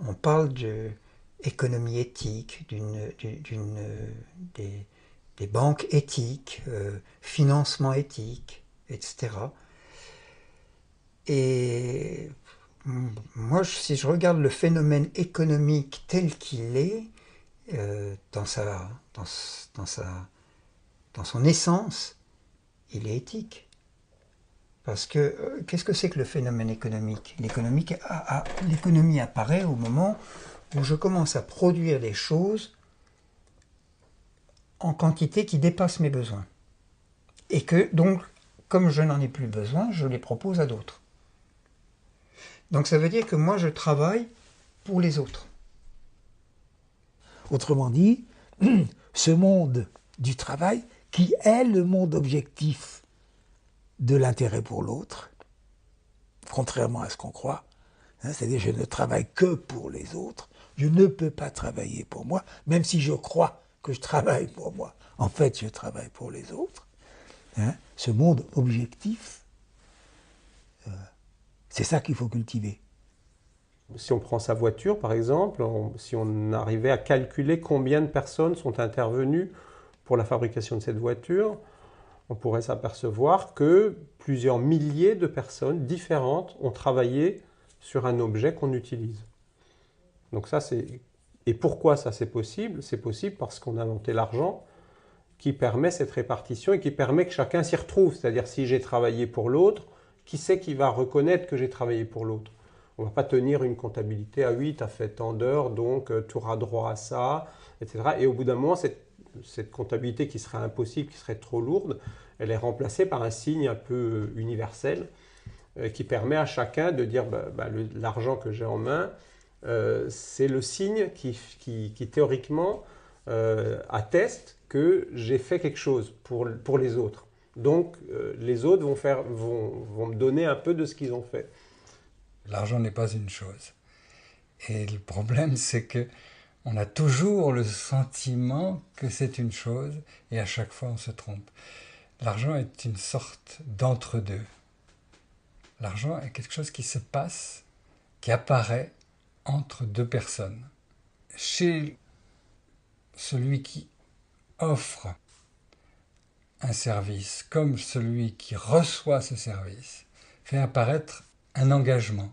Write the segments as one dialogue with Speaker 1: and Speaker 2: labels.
Speaker 1: on parle d'économie éthique, des banques éthiques, financement éthique, etc. Et moi, si je regarde le phénomène économique tel qu'il est, dans son essence, il est éthique. Parce que qu'est-ce que c'est que le phénomène économique? L'économie apparaît au moment où je commence à produire des choses en quantité qui dépasse mes besoins. Et que donc, comme je n'en ai plus besoin, je les propose à d'autres. Donc ça veut dire que moi je travaille pour les autres.
Speaker 2: Autrement dit, ce monde du travail, qui est le monde objectif de l'intérêt pour l'autre, contrairement à ce qu'on croit, hein, c'est-à-dire je ne travaille que pour les autres, je ne peux pas travailler pour moi, même si je crois que je travaille pour moi, en fait je travaille pour les autres. Hein, ce monde objectif, c'est ça qu'il faut cultiver.
Speaker 3: Si on prend sa voiture, par exemple, si on arrivait à calculer combien de personnes sont intervenues pour la fabrication de cette voiture, on pourrait s'apercevoir que plusieurs milliers de personnes différentes ont travaillé sur un objet qu'on utilise. Donc ça, c'est... Et pourquoi ça c'est possible? C'est possible parce qu'on a inventé l'argent qui permet cette répartition et qui permet que chacun s'y retrouve. C'est-à-dire si j'ai travaillé pour l'autre, qui c'est qui va reconnaître que j'ai travaillé pour l'autre? On ne va pas tenir une comptabilité à 8, tu as fait tant d'heures, donc tu auras droit à ça, etc. Et au bout d'un moment, cette comptabilité qui serait impossible, qui serait trop lourde, elle est remplacée par un signe un peu universel qui permet à chacun de dire l'argent que j'ai en main, c'est le signe qui théoriquement atteste que j'ai fait quelque chose pour les autres. Donc les autres vont me donner un peu de ce qu'ils ont fait.
Speaker 4: L'argent n'est pas une chose. Et le problème, c'est que on a toujours le sentiment que c'est une chose, et à chaque fois on se trompe. L'argent est une sorte d'entre-deux. L'argent est quelque chose qui se passe, qui apparaît entre deux personnes. Chez celui qui offre un service, comme celui qui reçoit ce service, fait apparaître un engagement,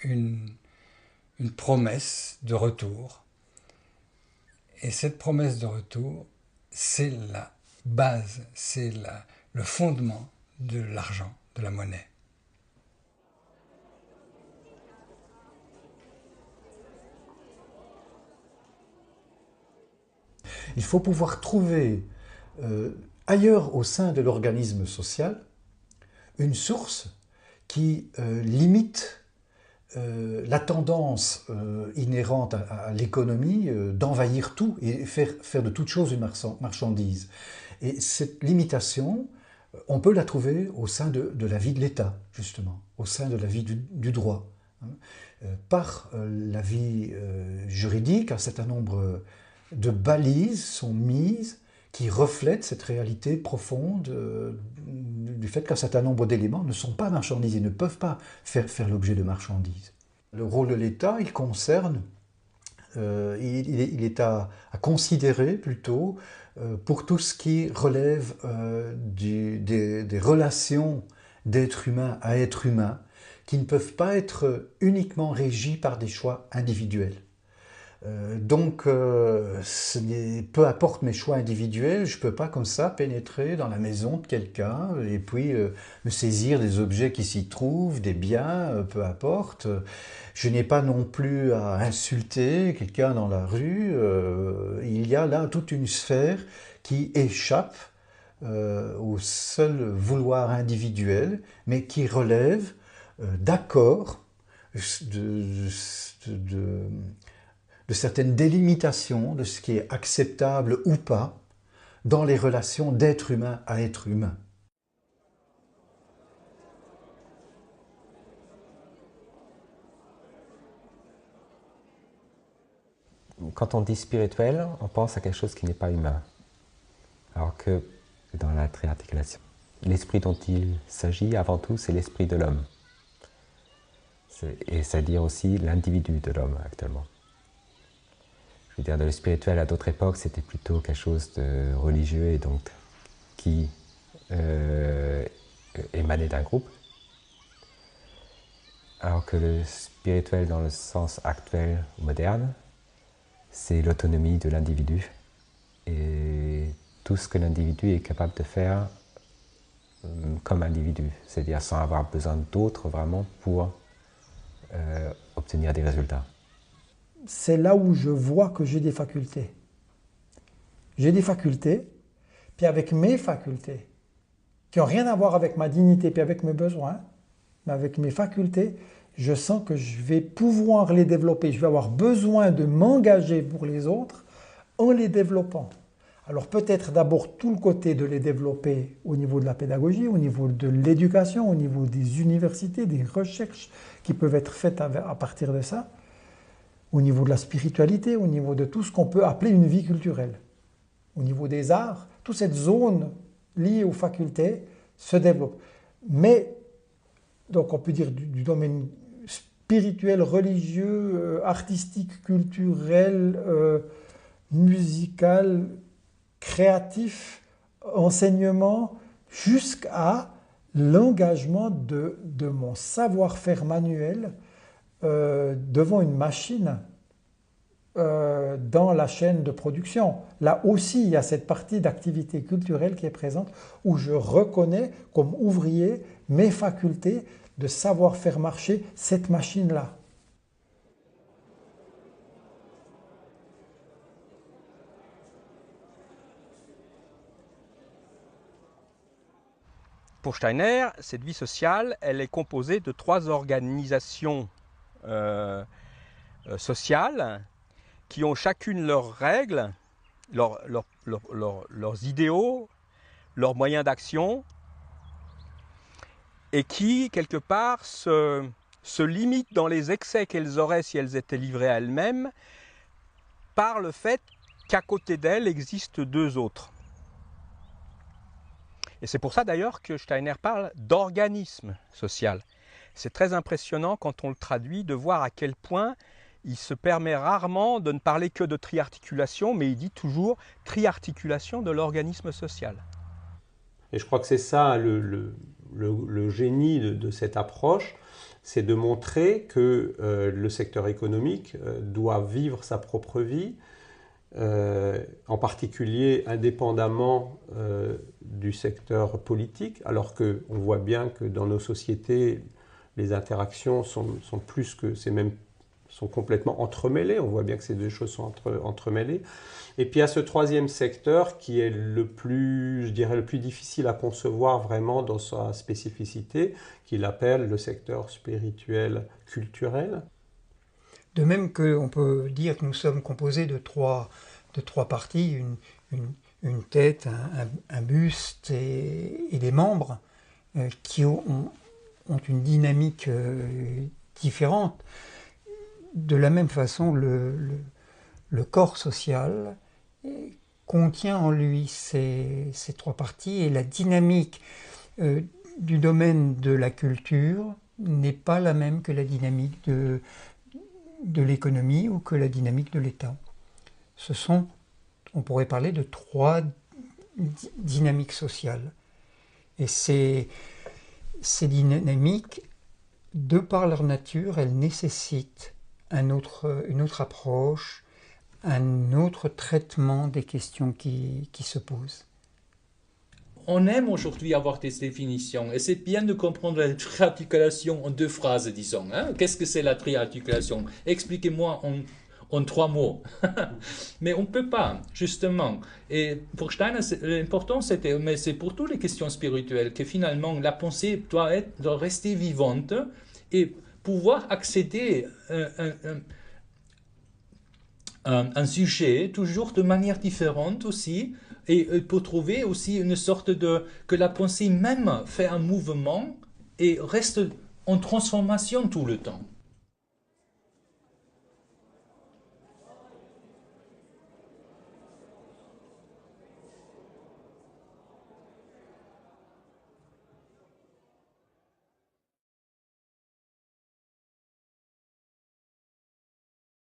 Speaker 4: une promesse de retour. Et cette promesse de retour, c'est la base, c'est le fondement de l'argent, de la monnaie.
Speaker 5: Il faut pouvoir trouver ailleurs au sein de l'organisme social une source qui limite la tendance inhérente à l'économie d'envahir tout et faire de toute chose une marchandise. Et cette limitation, on peut la trouver au sein de la vie de l'État, justement, au sein de la vie du droit. Par la vie juridique, un certain nombre de balises sont mises qui reflètent cette réalité profonde du fait qu'un certain nombre d'éléments ne sont pas marchandisés, ne peuvent pas faire l'objet de marchandises. Le rôle de l'État, il concerne, il est à considérer plutôt pour tout ce qui relève des relations d'être humain à être humain, qui ne peuvent pas être uniquement régies par des choix individuels. Donc, peu importe mes choix individuels, je ne peux pas comme ça pénétrer dans la maison de quelqu'un et puis me saisir des objets qui s'y trouvent, des biens, peu importe. Je n'ai pas non plus à insulter quelqu'un dans la rue. Il y a là toute une sphère qui échappe au seul vouloir individuel, mais qui relève d'accords, de certaines délimitations de ce qui est acceptable ou pas dans les relations d'être humain à être humain.
Speaker 6: Quand on dit spirituel, on pense à quelque chose qui n'est pas humain. Alors que dans la triarticulation, l'esprit dont il s'agit avant tout, c'est l'esprit de l'homme. Et c'est-à-dire aussi l'individu de l'homme actuellement. Je veux dire, le spirituel à d'autres époques, c'était plutôt quelque chose de religieux et donc qui émanait d'un groupe. Alors que le spirituel dans le sens actuel, moderne, c'est l'autonomie de l'individu et tout ce que l'individu est capable de faire comme individu, c'est-à-dire sans avoir besoin d'autres vraiment pour obtenir des résultats.
Speaker 2: C'est là où je vois que j'ai des facultés. J'ai des facultés, puis avec mes facultés, qui n'ont rien à voir avec ma dignité, puis avec mes besoins, mais avec mes facultés, je sens que je vais pouvoir les développer. Je vais avoir besoin de m'engager pour les autres en les développant. Alors peut-être d'abord tout le côté de les développer au niveau de la pédagogie, au niveau de l'éducation, au niveau des universités, des recherches qui peuvent être faites à partir de ça, au niveau de la spiritualité, au niveau de tout ce qu'on peut appeler une vie culturelle, au niveau des arts, toute cette zone liée aux facultés se développe. Mais, donc on peut dire du domaine spirituel, religieux, artistique, culturel, musical, créatif, enseignement, jusqu'à l'engagement de mon savoir-faire manuel devant une machine dans la chaîne de production. Là aussi, il y a cette partie d'activité culturelle qui est présente où je reconnais comme ouvrier mes facultés de savoir faire marcher cette machine-là.
Speaker 7: Pour Steiner, cette vie sociale, elle est composée de 3 organisations sociales qui ont chacune leurs règles, leurs idéaux, leurs moyens d'action et qui, quelque part, se limitent dans les excès qu'elles auraient si elles étaient livrées à elles-mêmes par le fait qu'à côté d'elles existent 2 autres. Et c'est pour ça d'ailleurs que Steiner parle d'organisme social. C'est très impressionnant quand on le traduit de voir à quel point il se permet rarement de ne parler que de triarticulation, mais il dit toujours triarticulation de l'organisme social.
Speaker 3: Et je crois que c'est ça le génie de cette approche, c'est de montrer que le secteur économique doit vivre sa propre vie, en particulier indépendamment du secteur politique, alors qu'on voit bien que dans nos sociétés, les interactions sont plus que, sont complètement entremêlées, on voit bien que ces 2 choses sont entremêlées. Et puis il y a ce 3e secteur qui est le plus difficile à concevoir vraiment dans sa spécificité, qu'il appelle le secteur spirituel culturel.
Speaker 1: De même qu'on peut dire que nous sommes composés de trois parties, une tête, un buste et des membres qui ont une dynamique différente. De la même façon, le corps social contient en lui ces 3 parties et la dynamique du domaine de la culture n'est pas la même que la dynamique de l'économie ou que la dynamique de l'État. On pourrait parler de 3 dynamiques sociales. Et ces dynamiques, de par leur nature, elles nécessitent une autre approche, un autre traitement des questions qui se posent.
Speaker 8: On aime aujourd'hui avoir des définitions et c'est bien de comprendre la triarticulation en 2 phrases, disons. Hein? Qu'est-ce que c'est la triarticulation? Expliquez-moi en 3 mots. Mais on ne peut pas, justement. Et pour Steiner, l'important c'était, mais c'est pour toutes les questions spirituelles, que finalement la pensée doit rester vivante et pouvoir accéder un sujet toujours de manière différente aussi, et pour trouver aussi une sorte que la pensée même fait un mouvement et reste en transformation tout le temps.